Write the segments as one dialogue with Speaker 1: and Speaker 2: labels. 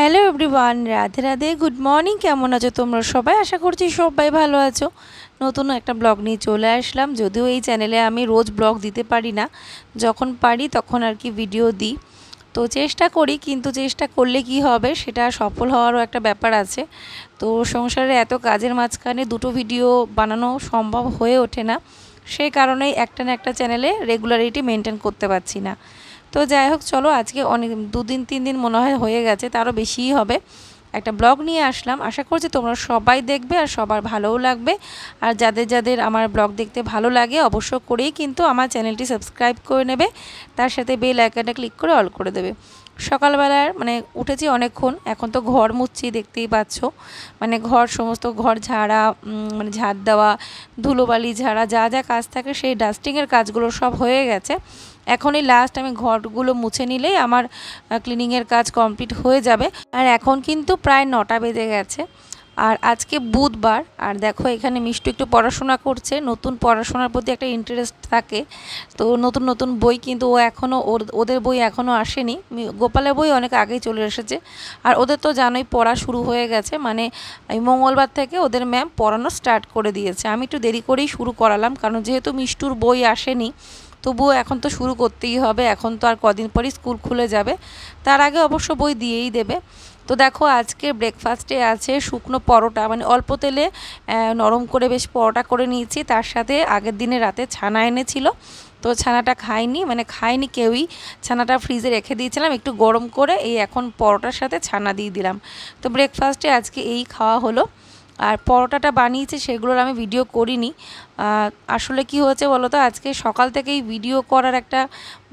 Speaker 1: Hello everyone, Radhe Radhe, good morning. কেমন আছো তোমরা সবাই? আশা করছি সবাই ভালো আছো। নতুন একটা ব্লগ নিয়ে চলে আসলাম। যদিও এই চ্যানেলে আমি রোজ ব্লগ দিতে পারি না, যখন পারি তখন আর কি ভিডিও দিই। তো চেষ্টা করি, কিন্তু চেষ্টা করলে কি হবে, সেটা সফল হওয়ারও একটা ব্যাপার আছে। তো সংসারে এত কাজের মাঝখানে দুটো ভিডিও বানানো সম্ভব হয়ে ওঠে না, সেই কারণেই একটা না একটা চ্যানেলে রেগুলারিটি মেনটেন করতে পারছি না। তো যাই হোক, চলো আজকে অনেক 2 দিন 3 দিন মনে হয় হয়ে গেছে, তারও বেশিই হবে, একটা ব্লগ নিয়ে আসলাম। আশা করছি তোমরা সবাই দেখবে আর সবার ভালোও লাগবে। আর যাদের যাদের আমার ব্লগ দেখতে ভালো লাগে অবশ্য করেই কিন্তু আমার চ্যানেলটি সাবস্ক্রাইব করে নেবে, তার সাথে বেল আইকনটা ক্লিক করে অল করে দেবে। সকালবেলার উঠেছি অনেকক্ষণ, এখন তো ঘর মুছছি, দেখতেই পাচ্ছ। সমস্ত ঘর ঝাড়া, ঝাড় দেওয়া, ধুলোবালি ঝাড়া, যা যা কাজ থাকে সেই ডাস্টিংয়ের কাজগুলো সব হয়ে গেছে। এখনই লাস্ট আমি ঘরগুলো মুছে নিলেই আমার ক্লিনিংয়ের কাজ কমপ্লিট হয়ে যাবে। আর এখন কিন্তু প্রায় 9টা বেজে গেছে। আর আজকে বুধবার। আর দেখো এখানে মিষ্টু একটু পড়াশোনা করছে, নতুন পড়াশোনার প্রতি একটা ইন্টারেস্ট থাকে। তো নতুন নতুন বই কিন্তু ও এখনও ওদের বই এখনও আসেনি। গোপালের বই অনেক আগেই চলে এসেছে। আর ওদের তো জানোই পড়া শুরু হয়ে গেছে, এই মঙ্গলবার থেকে ওদের ম্যাম পড়ানো স্টার্ট করে দিয়েছে। আমি একটু দেরি করেই শুরু করালাম, কারণ যেহেতু মিষ্টুর বই আসেনি, তবুও এখন তো শুরু করতেই হবে। এখন তো আর কদিন পরই স্কুল খুলে যাবে, তার আগে অবশ্য বই দিয়েই দেবে। তো দেখো আজকে ব্রেকফাস্টে আছে শুকনো পরোটা, অল্প তেলে নরম করে বেশ পরোটা করে নিয়েছি। তার সাথে আগের দিনে রাতে ছানা এনেছিল, তো ছানাটা খাইনি কেউই। ছানাটা ফ্রিজে রেখে দিয়েছিলাম একটু গরম করে, এই এখন পরোটার সাথে ছানা দিয়ে দিলাম। তো ব্রেকফাস্টে আজকে এই খাওয়া হলো। আর পরোটাটা বানিয়েছে সেগুলোর আমি ভিডিও করিনি। আসলে কি হয়েছে বলো তো, আজকে সকাল থেকেই ভিডিও করার একটা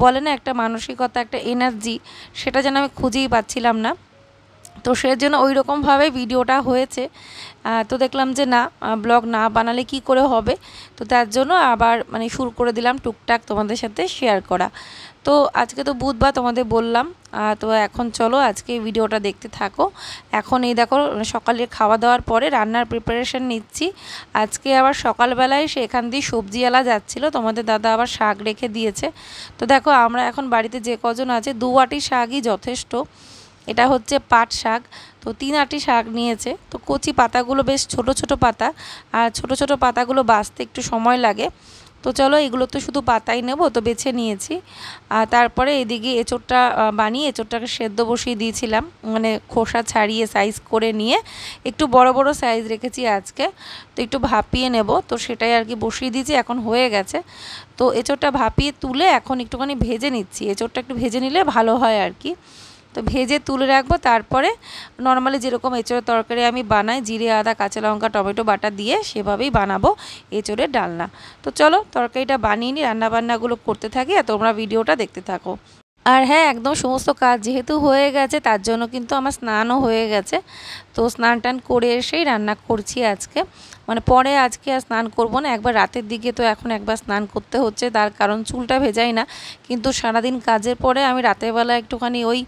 Speaker 1: বলে না, একটা মানসিকতা, একটা এনার্জি, সেটা যেন আমি খুঁজেই পাচ্ছিলাম না। তো সেজন্য ওই রকমভাবে ভিডিওটা হয়েছে। তো দেখলাম যে না, ব্লগ না বানালে কি করে হবে। তো তার জন্য আবার শুরু করে দিলাম টুকটাক তোমাদের সাথে শেয়ার করা। তো আজকে তো বুধবার তোমাদের বললাম। তো এখন চলো আজকে ভিডিওটা দেখতে থাকো। এখন এই দেখো সকালে খাওয়া দাওয়ার পরে রান্নার প্রিপারেশন নিচ্ছি। আজকে আবার সকালবেলায় এখান দিয়ে সবজিওয়ালা যাচ্ছিলো, তোমাদের দাদা আবার শাক রেখে দিয়েছে। তো দেখো আমরা এখন বাড়িতে যে কজন আছে, 2 আঁটি শাকই যথেষ্ট। এটা হচ্ছে পাট শাক। তো 3 আঁটি শাক নিয়েছে। তো কচি পাতাগুলো বেশ ছোট ছোট পাতা, আর ছোট ছোট পাতাগুলো বাছতে একটু সময় লাগে। তো চলো এগুলো তো শুধু পাতাই নেব, তো বেছে নিয়েছি। আর তারপরে এদিকে এঁচোড়টা বানিয়ে এঁচোড়টাকে সেদ্ধ বসিয়ে দিয়েছিলাম, খোসা ছাড়িয়ে সাইজ করে নিয়ে একটু বড় বড় সাইজ রেখেছি আজকে। তো একটু ভাপিয়ে নেব, তো সেটাই আর কি বসিয়ে দিয়েছি, এখন হয়ে গেছে। তো এঁচোড়টা ভাপিয়ে তুলে এখন একটুখানি ভেজে নিচ্ছি। এঁচোড়টা একটু ভেজে নিলে ভালো হয় আর কি। তো ভেজে তুলে রাখবো, তারপরে নর্মালি যেরকম এঁচোড়ের তরকারি আমি বানাই, জিরে আদা কাঁচা লঙ্কা টমেটো বাটা দিয়ে, সেভাবেই বানাবো এঁচোড়ের ডালনা। তো চলো তরকারিটা বানিয়ে নিই, রান্নাবান্নাগুলো করতে থাকি আর তোমরা ভিডিওটা দেখতে থাকো। আর হ্যাঁ, একদম সমস্ত কাজ যেহেতু হয়ে গেছে, তার জন্য কিন্তু আমার স্নানও হয়ে গেছে। তো স্নান টান করে এসেই রান্না করছি আজকে। পরে আজকে আর স্নান করব না, একবার রাতের দিকে তো এখন একবার স্নান করতে হচ্ছে, তার কারণ চুলটা ভেজাই না। কিন্তু সারাদিন কাজের পরে আমি রাতের বেলা একটুখানি ওই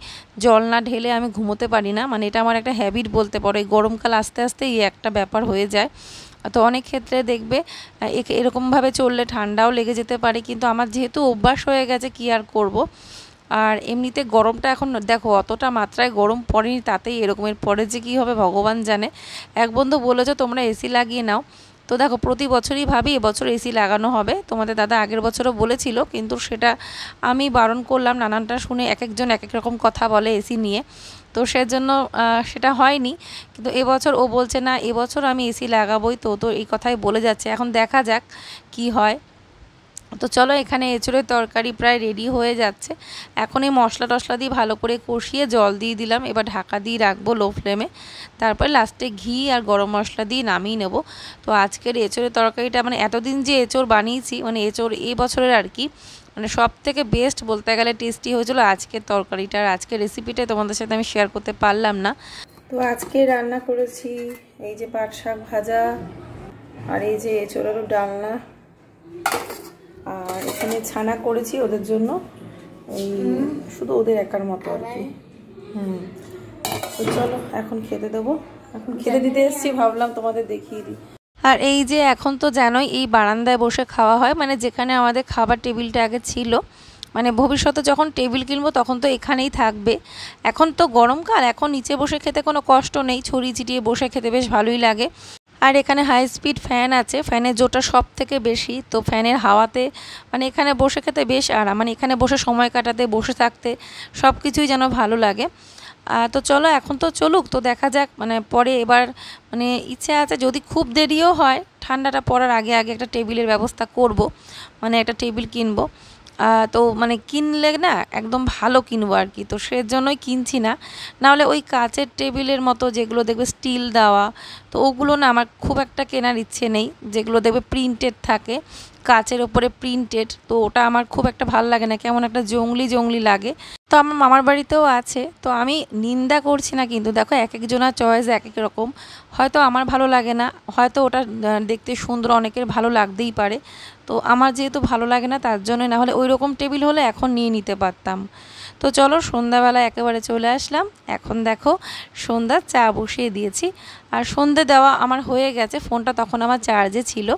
Speaker 1: জল না ঢেলে আমি ঘুমোতে পারি না। এটা আমার একটা হ্যাবিট বলতে পারো। এই গরমকাল আস্তে আস্তে এই একটা ব্যাপার হয়ে যায়। তো অনেক ক্ষেত্রে দেখবে এরকমভাবে চললে ঠান্ডাও লেগে যেতে পারে, কিন্তু আমার যেহেতু অভ্যাস হয়ে গেছে, কি আর করব। আর এমনিতে গরমটা এখন দেখো অতটা মাত্রায় গরম পড়েনি, তাতেই এরকমের পরে যে কী হবে ভগবান জানে। এক বন্ধু বলেছে তোমরা এসি লাগিয়ে নাও। তো দেখো প্রতি বছরই ভাবি এবছর এসি লাগানো হবে, তোমাদের দাদা আগের বছরও বলেছিল, কিন্তু সেটা আমি বারণ করলাম। নানানটা শুনে এক একজন এক এক রকম কথা বলে এসি নিয়ে, তো সেজন্য সেটা হয়নি। কিন্তু এবছর ও বলছে না, এবছর আমি এসি লাগাবোই। তো এই কথাই বলে যাচ্ছে, এখন দেখা যাক কি হয়। তো চলো এখানে এঁচোড়ের তরকারি প্রায় রেডি হয়ে যাচ্ছে। এখন এই মশলা টশলা দিয়ে ভালো করে কষিয়ে জল দিয়ে দিলাম, এবার ঢাকা দিয়ে রাখবো লো ফ্লেমে। তারপরে লাস্টে ঘি আর গরম মশলা দিয়ে নামিয়ে নেব। তো আজকের এঁচোড়ের তরকারিটা এতদিন যে এঁচোড় বানিয়েছি, এঁচোড় এই বছরের আর কি, সব থেকে বেস্ট বলতে গেলে টেস্টি হয়েছিল আজকের তরকারিটা। আর আজকের রেসিপিটা তোমাদের সাথে আমি শেয়ার করতে পারলাম না। তো আজকে রান্না করেছি এই যে পাট শাক ভাজা, আর এই যে এঁচোড়েরও ডালনা, আর এখানে ছানা করেছি ওদের জন্য, এই শুধু ওদের একার মতো আর কি। তো চলো এখন খেতে দেবো, এখন খেতে দিতে এসেছি, ভাবলাম তোমাদের দেখিয়ে দিই। আর এই যে এখন তো জানোই এই বারান্দায় বসে খাওয়া হয়, যেখানে আমাদের খাবার টেবিলটা আগে ছিল, মানে ভবিষ্যতে যখন টেবিল কিনবো তখন তো এখানেই থাকবে। এখন তো গরমকাল, এখন নিচে বসে খেতে কোনো কষ্ট নেই, ছড়িয়ে ছিটিয়ে বসে খেতে বেশ ভালোই লাগে। আর এখানে হাই স্পিড ফ্যান আছে, ফ্যানের জোরটা সব থেকে বেশি, তো ফ্যানের হাওয়াতে মানে এখানে বসে খেতে বেশ আরাম, মানে এখানে বসে সময় কাটাতে, বসে থাকতে সব কিছুই যেন ভালো লাগে। তো চলো এখন তো চলুক, তো দেখা যাক মানে পরে এবার মানে ইচ্ছে আছে যদি খুব দেরিও হয় ঠান্ডাটা পড়ার আগে আগে একটা টেবিলের ব্যবস্থা করব, মানে একটা টেবিল কিনবো। তো মানে কিনলে না একদম ভালো কিনবো আর কি, তো সেজন্যই কিনছি না। নাহলে ওই কাচের টেবিলের মতো যেগুলো দেখবে স্টিল দেওয়া, তো ওগুলো না আমার খুব একটা কেনার ইচ্ছে নেই। যেগুলো দেখবে প্রিন্টেড থাকে, কাচের ওপরে প্রিন্টেড, তো ওটা আমার খুব একটা ভালো লাগে না, কেমন একটা জংলি জংলি লাগে। তো আমার মামার বাড়িতেও আছে, তো আমি নিন্দা করছি না, কিন্তু দেখো এক একজনের চয়েস এক এক রকম। হয়তো আমার ভালো লাগে না, হয়তো ওটা দেখতে সুন্দর অনেকের ভালো লাগতেই পারে, তো আমার যেহেতু ভালো লাগে না তার জন্য, না হলে ওই রকম টেবিল হলে এখন নিয়ে নিতে পারতাম। তো চলো সন্ধ্যাবেলা একেবারে চলে আসলাম। এখন দেখো সন্ধ্যার চা বসিয়ে দিয়েছি, আর সন্ধে দেওয়া আমার হয়ে গেছে, ফোনটা তখন আমার চার্জে ছিল।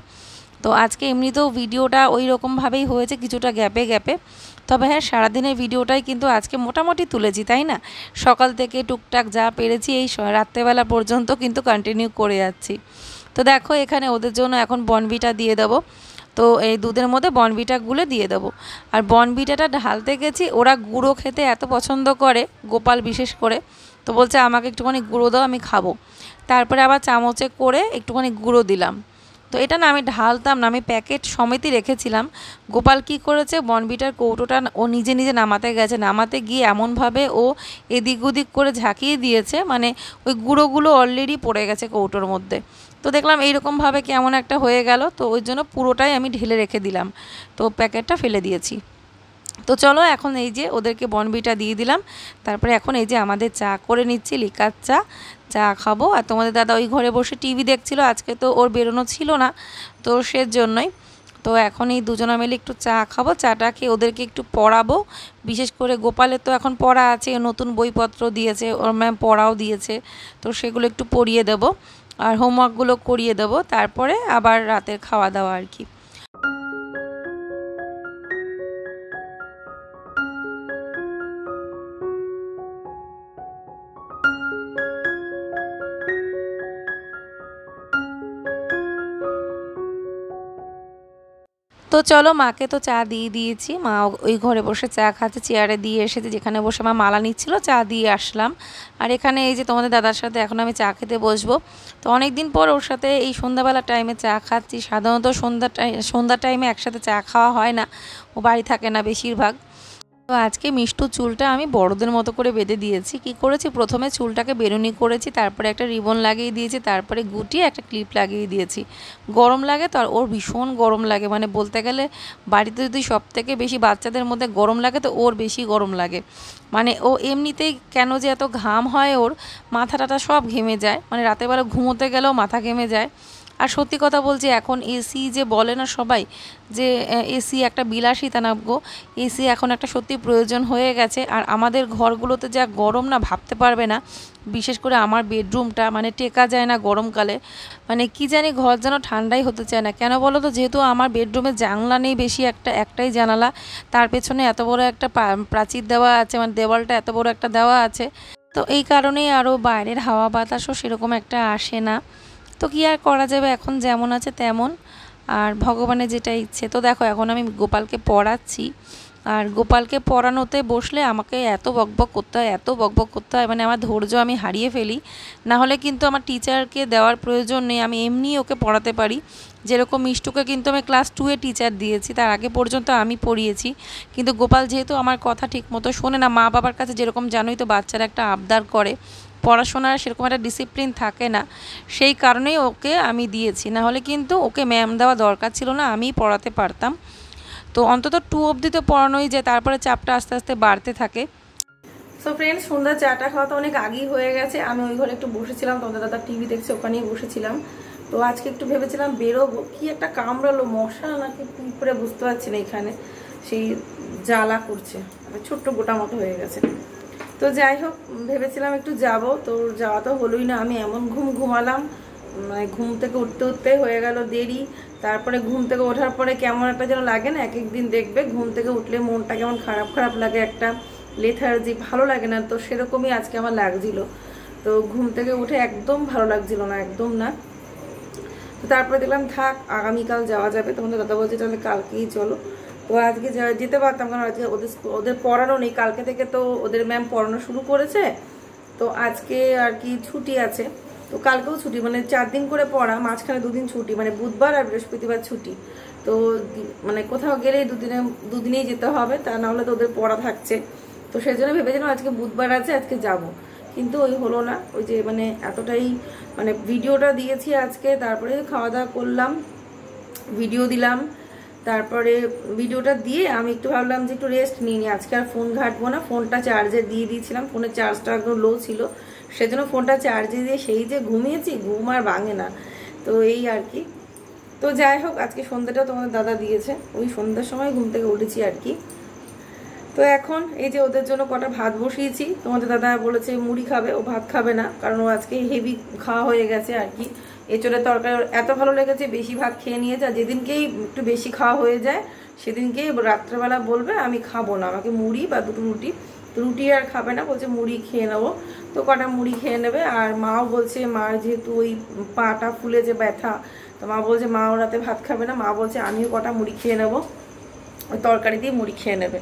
Speaker 1: তো আজকে এমনিতেও ভিডিওটা ওই রকমভাবেই হয়েছে, কিছুটা গ্যাপে গ্যাপে। তবে হ্যাঁ, সারাদিনের ভিডিওটাই কিন্তু আজকে মোটামুটি তুলেছি, তাই না? সকাল থেকে টুকটাক যা পেরেছি এই রাত্রেবেলা পর্যন্ত কিন্তু কন্টিনিউ করে যাচ্ছি। তো দেখো এখানে ওদের জন্য এখন বনভিটা দিয়ে দেবো, তো এই দুধের মধ্যে বনভিটা গুলে দিয়ে দেবো। আর বনভিটাটা ঢালতে গেছি, ওরা গুঁড়ো খেতে এত পছন্দ করে, গোপাল বিশেষ করে, তো বলছে আমাকে একটুখানি গুঁড়ো দাও আমি খাবো। তারপরে আবার চামচে করে একটুখানি গুঁড়ো দিলাম। তো এটা না আমি ঢালতাম না, আমি প্যাকেট সমেতই রেখেছিলাম। গোপাল কি করেছে, বনভিটার কৌটোটা ও নিজে নিজে নামাতে গেছে, নামাতে গিয়ে এমনভাবে ও এদিক ওদিক করে ঝাঁকিয়ে দিয়েছে, মানে ওই গুঁড়োগুলো অলরেডি পড়ে গেছে কৌটোর মধ্যে। তো দেখলাম এইরকমভাবে কেমন একটা হয়ে গেল, তো ওই জন্য পুরোটাই আমি ঢেলে রেখে দিলাম, তো প্যাকেটটা ফেলে দিয়েছি। তো চলো এখন এই যে ওদেরকে বনভিটা দিয়ে দিলাম, তারপরে এখন এই যে আমাদের চা করে নিচ্ছি, লিকার চা, চা খাবো। আর তোমাদের দাদা ওই ঘরে বসে টিভি দেখছিল, আজকে তো ওর বেরোনো ছিল না, তো সেজন্যই। তো এখন এই দুজনে মিলে একটু চা খাবো, চাটা খেয়ে ওদেরকে একটু পড়াবো। বিশেষ করে গোপালের তো এখন পড়া আছে, নতুন বইপত্র দিয়েছে, ওর ম্যাম পড়াও দিয়েছে, তো সেগুলো একটু পড়িয়ে দেবো, আর হোমওয়ার্কগুলো করিয়ে দেবো, তারপরে আবার রাতের খাওয়া দাওয়া আর কি। তো চলো মাকে তো চা দিয়ে দিয়েছি, মা ওই ঘরে বসে চা খাচ্ছে, চেয়ারে দিয়ে এসেছে, যেখানে বসে মা মালা নিচ্ছিল, চা দিয়ে আসলাম। আর এখানে এই যে তোমাদের দাদার সাথে এখন আমি চা খেতে বসবো। তো অনেক দিন পর ওর সাথে এই সন্ধ্যাবেলা টাইমে চা খাচ্ছি, সাধারণত সন্ধ্যার টাইমে একসাথে চা খাওয়া হয় না, ও বাড়ি থাকে না বেশিরভাগ। তো আজকে মিষ্টুর চুলটা আমি বড়দের মতো করে বেঁধে দিয়েছি। কি করেছি, প্রথমে চুলটাকে বেরুনি করেছি, তারপরে একটা রিবন লাগিয়ে দিয়েছি, তারপরে গুটিয়ে একটা ক্লিপ লাগিয়ে দিয়েছি। গরম লাগে তো, আর ওর ভীষণ গরম লাগে, মানে বলতে গেলে বাড়িতে যদি সব থেকে বেশি বাচ্চাদের মধ্যে গরম লাগে তো ওর বেশি গরম লাগে। মানে ও এমনিতেই কেন যে এত ঘাম হয় ওর, মাথাটা সব ঘেমে যায়, মানে রাতের বেলা ঘুমোতে গেলেও মাথা ঘেমে যায়। আর সত্যি কথা বলছি, এখন এসি যে বলে না সবাই, যে এসি একটা বিলাসিতা না গো, এসি এখন একটা সত্যি প্রয়োজন হয়ে গেছে। আর আমাদের ঘরগুলোতে যা গরম না ভাবতে পারবে না, বিশেষ করে আমার বেডরুমটা মানে টেকা যায় না গরমকালে, মানে কি জানি ঘর যেন ঠান্ডাই হতে চায় না। কেন বলো তো, যেহেতু আমার বেডরুমে জানলা নেই বেশি, একটাই জানালা, তার পেছনে এত বড় একটা প্রাচীর দেওয়া আছে, মানে দেওয়ালটা এত বড় একটা দেওয়া আছে, তো এই কারণেই আরও বাইরের হাওয়া বাতাসও সেরকম একটা আসে না। তো কী আর করা যাবে, এখন যেমন আছে তেমন, আর ভগবানের যেটা ইচ্ছে। তো দেখো এখন আমি গোপালকে পড়াচ্ছি, আর গোপালকে পড়ানোতে বসলে আমাকে এত বকবক করতে হয়, এত বকবক করতে হয়, মানে আমার ধৈর্য আমি হারিয়ে ফেলি। না হলে কিন্তু আমার টিচারকে দেওয়ার প্রয়োজন নেই, আমি এমনি ওকে পড়াতে পারি। যেরকম মিষ্টুকে কিন্তু আমি ক্লাস 2-এ টিচার দিয়েছি, তার আগে পর্যন্ত আমি পড়িয়েছি। কিন্তু গোপাল যেহেতু আমার কথা ঠিক মতো শোনে না, মা বাবার কাছে যেরকম জানোই তো বাচ্চারা একটা আবদার করে, পড়াশোনার সেরকম একটা ডিসিপ্লিন থাকে না, সেই কারণেই ওকে আমি দিয়েছি। না হলে কিন্তু ওকে ম্যাম দেওয়া দরকার ছিল না, আমিই পড়াতে পারতাম। তো অন্তত 2 অবধি তো পড়ানোই যায়, তারপরে চাপটা আস্তে আস্তে বাড়তে থাকে। সো ফ্রেন্ডস, সন্ধ্যা চাটা খাওয়া তো অনেক আগেই হয়ে গেছে, আমি ওই ঘরে একটু বসেছিলাম, তোমাদের দাদা টিভি দেখছে, ওখানেই বসেছিলাম। তো আজকে একটু ভেবেছিলাম বেরোবো, কি একটা কামড়ালো মশা নাকি কি করে বুঝতে পারছি না, এখানে সেই জ্বালা করছে, ছোট্ট গোটা মতো হয়ে গেছে। তো যাই হোক, ভেবেছিলাম একটু যাব, তো যাওয়া তো হলোই না। আমি এমন ঘুমালাম, মানে ঘুম থেকে উঠতে উঠতে হয়ে গেল দেরি, তারপরে ঘুম থেকে ওঠার পরে কেমন একটা যেন লাগে না, এক একদিন দেখবে ঘুম থেকে উঠলে মনটা কেমন খারাপ খারাপ লাগে, একটা লেথার্জি, ভালো লাগে না। তো সেরকমই আজকে আমার লাগছিল। তো ঘুম থেকে উঠে একদম ভালো লাগছিল না, একদম না। তো তারপরে দেখলাম থাক, আগামীকাল যাওয়া যাবে। তোমাদের দাদা বলছে তাহলে কালকেই চলো। তো আজকে যেতে পারতাম, কারণ আজকে ওদের পড়ানো নেই, কালকে থেকে তো ওদের ম্যাম পড়ানো শুরু করেছে। তো আজকে আর কি ছুটি আছে, তো কালকেও ছুটি, মানে 4 দিন করে পড়া, মাঝখানে 2 দিন ছুটি, মানে বুধবার আর বৃহস্পতিবার ছুটি। তো মানে কোথাও গেলেই দুদিনেই যেতে হবে, তা নাহলে তো ওদের পড়া থাকছে। তো সেই জন্য ভেবেছিলাম আজকে বুধবার আছে, আজকে যাব, কিন্তু ওই হলো না। ওই যে মানে এতটাই মানে ভিডিওটা দিয়েছি আজকে, তারপরে খাওয়া দাওয়া করলাম, ভিডিও দিলাম, তারপরে ভিডিওটা দিয়ে আমি একটু ভাবলাম যে একটু রেস্ট নিয়ে নিই, আজকে আর ফোন ঘাঁটবো না। ফোনটা চার্জে দিয়ে দিয়েছিলাম, ফোনের চার্জটা একদম লো ছিল, সেজন্য ফোনটা চার্জে দিয়ে সেই যে ঘুমিয়েছি, ঘুম আর ভাঙে না। তো এই আর কি। তো যাই হোক, আজকে সন্ধ্যাটা তোমাদের দাদা দিয়েছে, ওই সন্ধ্যার সময় ঘুম থেকে উঠেছি আর কি। তো এখন এই যে ওদের জন্য কটা ভাত বসিয়েছি। তোমাদের দাদা বলেছে মুড়ি খাবে, ও ভাত খাবে না, কারণ ও আজকে হেভি খাওয়া হয়ে গেছে আর কি। এঁচোড়ের তরকারি এত ভালো লেগেছে, বেশি ভাত খেয়ে নিয়েছে। আর যেদিনকেই একটু বেশি খাওয়া হয়ে যায় সেদিনকেই রাত্রেবেলা বলবে আমি খাবো না, আমাকে মুড়ি বা 2টো রুটি, রুটি আর খাবে না, বলছে মুড়ি খেয়ে নেবো। তো কটা মুড়ি খেয়ে নেবে। আর মাও বলছে, মার যেহেতু ওই পাটা ফুলে যে ব্যথা, তো মা বলছে মাও রাতে ভাত খাবে না, মা বলছে আমিও কটা মুড়ি খেয়ে নেবো, ওই তরকারি দিয়ে মুড়ি খেয়ে নেবে।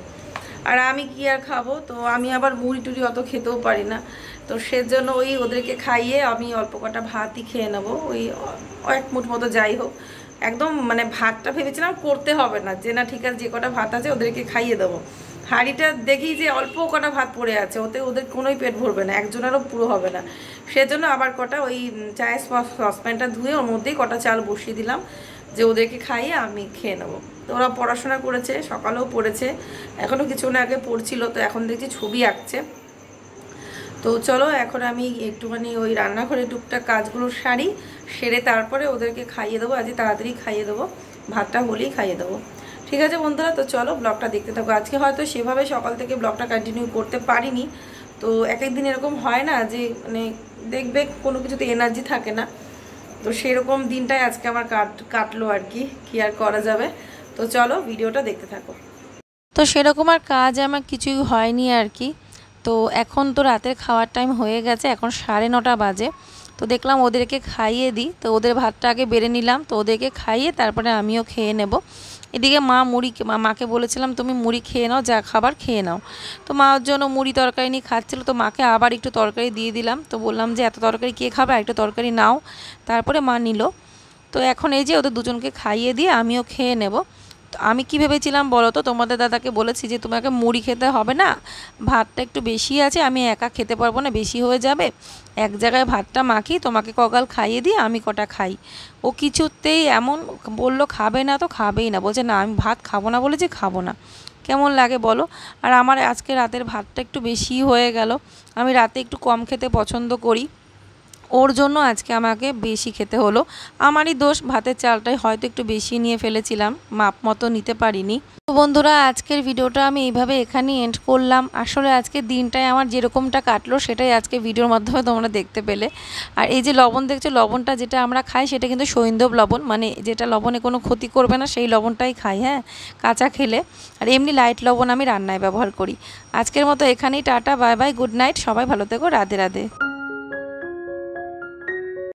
Speaker 1: আর আমি কি আর খাবো, তো আমি আবার মুড়ি টুড়ি অত খেতেও পারি না। তো সেজন্য ওই ওদেরকে খাইয়ে আমি অল্প কটা ভাতই খেয়ে নেবো, ওই 1 মুঠ মতো, যাই হোক। একদম মানে ভাতটা ভেবেছিলাম করতে হবে না, যে না ঠিক আছে যে কটা ভাত আছে ওদেরকে খাইয়ে দেবো। হাঁড়িটা দেখি যে অল্প কটা ভাত পড়ে আছে, ওতে ওদের কোনোই পেট ভরবে না, একজনেরও পুরো হবে না। সেজন্য আবার কটা ওই চায়ের সসপ্যানটা ধুয়ে ওর মধ্যেই কটা চাল বসিয়ে দিলাম, যে ওদেরকে খাইয়ে আমি খেয়ে নেবো। তো ওরা পড়াশোনা করেছে, সকালেও পড়েছে, এখনও কিছুক্ষণ আগে পড়ছিল, তো এখন দেখছি ছবি আঁকছে। তো চলো এখন আমি একটুখানি ওই রান্নাঘরে টুকটাক কাজগুলো সারি, সেরে তারপরে ওদেরকে খাইয়ে দেবো। আজকে তাড়াতাড়ি খাইয়ে দেবো, ভাতটা হলেই খাইয়ে দেবো। ঠিক আছে বন্ধুরা, তো চলো ব্লগটা দেখতে থাকো। আজকে হয়তো সেভাবে সকাল থেকে ব্লগটা কন্টিনিউ করতে পারিনি, তো এক একদিন এরকম হয় না যে মানে দেখবে কোনো কিছুতে এনার্জি থাকে না, তো সেরকম দিনটাই আজকে আমার কাটলো আর কি, কি আর করা যাবে। তো চলো ভিডিওটা দেখতে থাকো। তো সেরকম আর কাজ আমার কিছুই হয়নি আর কি। তো এখন তো রাতের খাওয়ার টাইম হয়ে গেছে, এখন 9:30 বাজে। তো দেখলাম ওদেরকে খাইয়ে দিই, তো ওদের ভাতটা আগে বেড়ে নিলাম, তো ওদেরকে খাইয়ে তারপরে আমিও খেয়ে নেব। এদিকে মা মাকে বলেছিলাম তুমি মুড়ি খেয়ে নাও, যা খাবার খেয়ে নাও। তো মার জন্য মুড়ি তরকারি নিয়ে খাচ্ছিলো, তো মাকে আবার একটু তরকারি দিয়ে দিলাম। তো বললাম যে এত তরকারি কে খাবে, একটু তরকারি নাও। তারপরে মা নিল। তো এখন এই যে ওদের দুজনকে খাইয়ে দিয়ে আমিও খেয়ে নেব। তো আমি কি ভেবেছিলাম বলো তো, তোমাদের দাদাকে বলেছি যে তোমাকে মুড়ি খেতে হবে না, ভাতটা একটু বেশি আছে, আমি একা খেতে পারবো না, বেশি হয়ে যাবে, এক জায়গায় ভাতটা মাখি, তোমাকে কগাল খাইয়ে দিই, আমি কটা খাই। ও কিছুতেই এমন বললো খাবে না, তো খাবেই না, বলছে না আমি ভাত খাবো না, বলেছি খাবো না। কেমন লাগে বলো। আর আমার আজকে রাতের ভাতটা একটু বেশি হয়ে গেল, আমি রাতে একটু কম খেতে পছন্দ করি, ওর জন্য আজকে আমাকে বেশি খেতে হলো। আমারই দোষ, ভাতের চালটাই হয়তো একটু বেশি নিয়ে ফেলেছিলাম, মাপ মতো নিতে পারিনি। তো বন্ধুরা আজকের ভিডিওটা আমি এইভাবে এখানেই এন্ড করলাম। আসলে আজকের দিনটায় আমার যেরকমটা কাটলো সেটাই আজকে ভিডিওর মাধ্যমে তোমরা দেখতে পেলে। আর এই যে লবণ দেখছো, লবণটা যেটা আমরা খাই সেটা কিন্তু সৈন্ধব লবণ, মানে যেটা লবণে কোনো ক্ষতি করবে না সেই লবণটাই খাই, হ্যাঁ, কাঁচা খেলে। আর এমনি লাইট লবণ আমি রান্নায় ব্যবহার করি। আজকের মতো এখানেই tata, bye bye, good night, সবাই ভালো থেকো, রাধে রাধে।